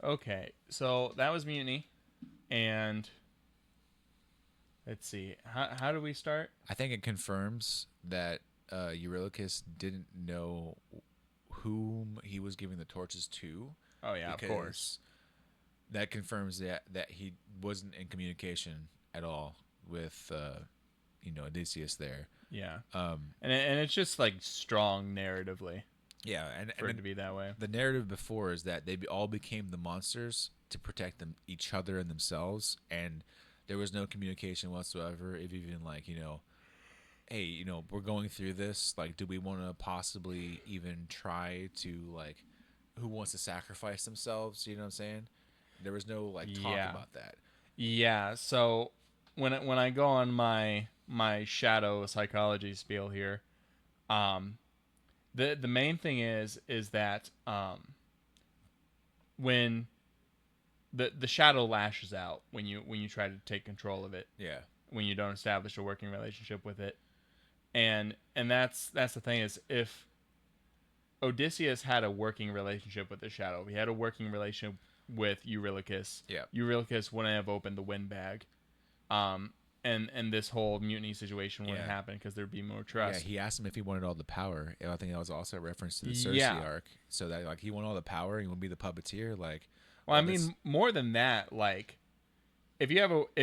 Okay, so that was Mutiny, and let's see, how do we start? I think it confirms that Eurylochus didn't know whom he was giving the torches to, Oh yeah, of course. because that confirms that he wasn't in communication at all with Odysseus there. Yeah, Um, and it's just like strong narratively yeah, for it to be that way. the narrative before is that all became the monsters to protect them, each other and themselves, and there was no communication whatsoever. If even like hey, we're going through this. Like, do we want to possibly even try to like, who wants to sacrifice themselves? You know what I'm saying? There was no like talk Yeah, about that. yeah. So when I go on my shadow psychology spiel here, um, the main thing is that when the shadow lashes out when you try to take control of it, Yeah, when you don't establish a working relationship with it, and that's the thing is, if Odysseus had a working relationship with the shadow, if he had a working relationship with Eurylochus, yeah, Eurylochus wouldn't have opened the windbag, um, and this whole mutiny situation wouldn't yeah, happen because there'd be more yeah. trust. He asked him if he wanted all the power. And I think that was also a reference to the Circe Yeah. arc. So that like he wanted all the power. He would be the puppeteer. Like, Well, I well, that's mean, more than that, like if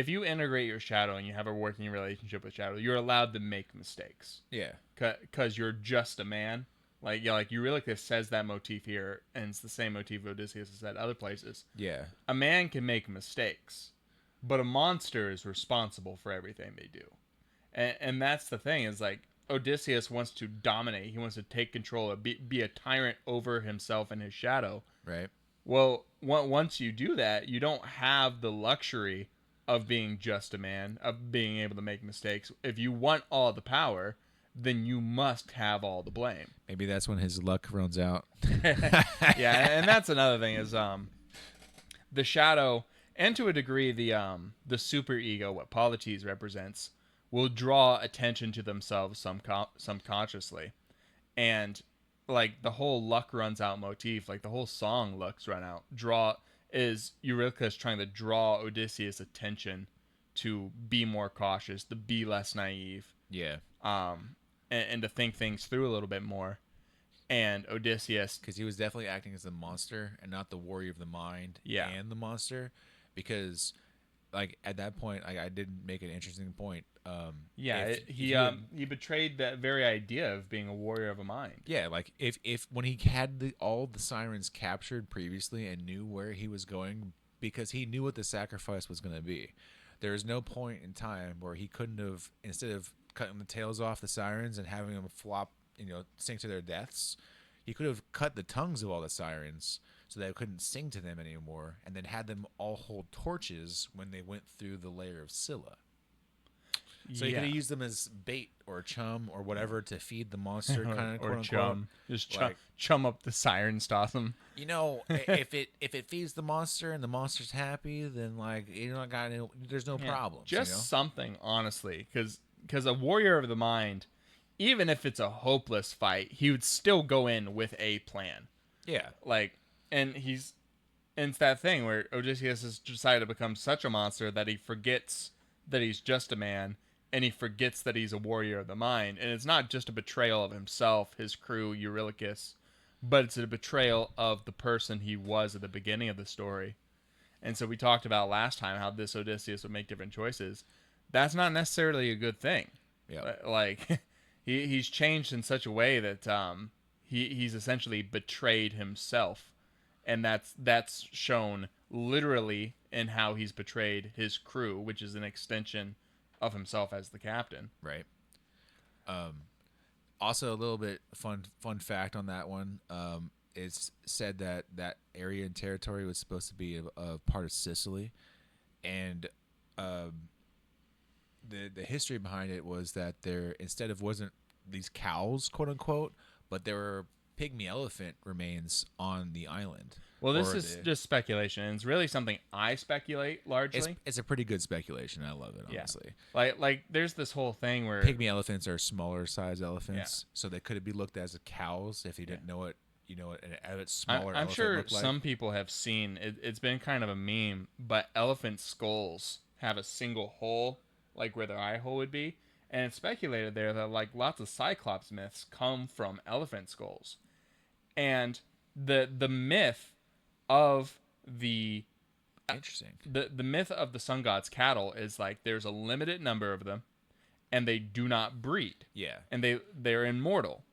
you integrate your shadow and you have a working relationship with shadow, you're allowed to make mistakes yeah, because you're just a man. Like yeah, like Eurylochus says that motif here, and it's the same motif Odysseus has said other places. yeah. A man can make mistakes, but a monster is responsible for everything they do. And that's the thing is like Odysseus wants to dominate. He wants to take control, be a tyrant over himself and his shadow. Right. Well, once you do that, you don't have the luxury of being just a man, of being able to make mistakes. If you want all the power, then you must have all the blame. Maybe that's when his luck runs out. Yeah, and that's another thing is the shadow, and to a degree the super ego, what Polites represents, will draw attention to themselves subconsciously, and like the whole luck runs out motif, like the whole song lucks run out draw is Eurylochus trying to draw Odysseus' attention to be more cautious, to be less naive, Yeah, and to think things through a little bit more. And Odysseus, because he was definitely acting as the monster and not the warrior of the mind yeah, and the monster. Because like at that point, I did make an interesting point. yeah, If you had, he betrayed that very idea of being a warrior of a mind. yeah, like if when he had all the sirens captured previously and knew where he was going, because he knew what the sacrifice was going to be. There is no point in time where he couldn't have, instead of cutting the tails off the sirens and having them flop, sink to their deaths, he could have cut the tongues of all the sirens so they couldn't sing to them anymore, and then had them all hold torches when they went through the layer of Scylla. So he could Yeah. have used them as bait or chum or whatever to feed the monster, kind of Or quote unquote. chum, just Like, chum up the sirens, toss them. if it feeds the monster and the monster's happy, then like there's no Yeah, problems. just something, honestly, because a warrior of the mind, even if it's a hopeless fight, he would still go in with a plan. Yeah, Like, and and it's that thing where Odysseus has decided to become such a monster that he forgets that he's just a man, and he forgets that he's a warrior of the mind. And it's not just a betrayal of himself, his crew, Eurylochus, but it's a betrayal of the person he was at the beginning of the story. And so we talked about last time how this Odysseus would make different choices. That's not necessarily a good thing. yeah, Like he's changed in such a way that he's essentially betrayed himself, and that's shown literally in how he's betrayed his crew, which is an extension of himself as the captain. right. Also, a little bit fun fact on that one. It's said that that area and territory was supposed to be a part of Sicily, and the history behind it was that there, instead of, wasn't these cows, quote unquote, but there were pygmy elephant remains on the island. Well, this Or is the just speculation, and it's really something I speculate it's largely. it's a pretty good speculation. I love it, Yeah, honestly. like there's this whole thing where Pygmy elephants are smaller size yeah, elephants, so they could be looked as cows if you yeah. didn't know it a smaller I'm elephant sure look like? some people have seen it. It's been kind of a meme, but elephant skulls have a single hole, like where their eye hole would be, and it's speculated there that like lots of Cyclops myths come from elephant skulls, and the myth of the Interesting. the myth of the sun god's cattle is like there's a limited number of them, and they do not breed, Yeah. and they're immortal.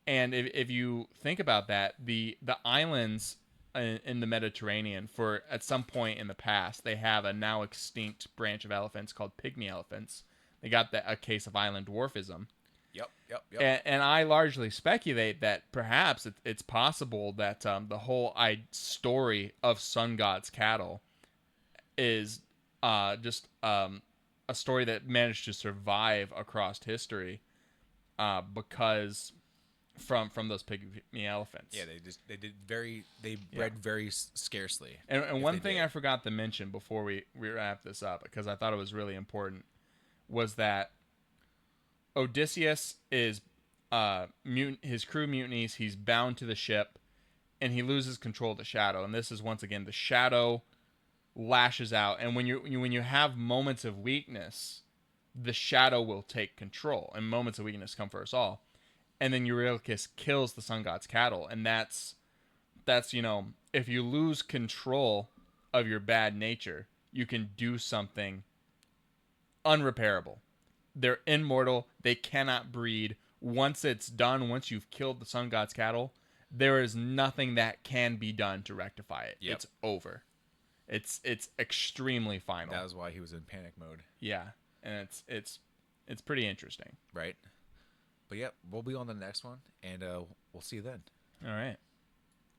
And if you think about that, the islands in the Mediterranean, for at some point in the past, they have a now extinct branch of elephants called pygmy elephants. They got a case of island dwarfism. Yep. Yep. Yep. And I largely speculate that perhaps it's possible that the whole story of Sun God's cattle is just a story that managed to survive across history because from those pygmy elephants. Yeah, they bred very scarcely. And if one they thing did. I forgot to mention before we wrap this up, because I thought it was really important, was that Odysseus is his crew mutinies. He's bound to the ship, and he loses control of the shadow. And this is once again the shadow lashes out, and when you have moments of weakness, the shadow will take control, and moments of weakness come for us all. And then Eurylochus kills the sun god's cattle, and that's if you lose control of your bad nature, you can do something unrepairable. They're immortal. They cannot breed. Once it's done, once you've killed the sun god's cattle, there is nothing that can be done to rectify it. Yep. It's over. It's extremely final. That was why he was in panic mode. Yeah, and it's pretty interesting. Right. But yep, we'll be on the next one, and we'll see you then. All right.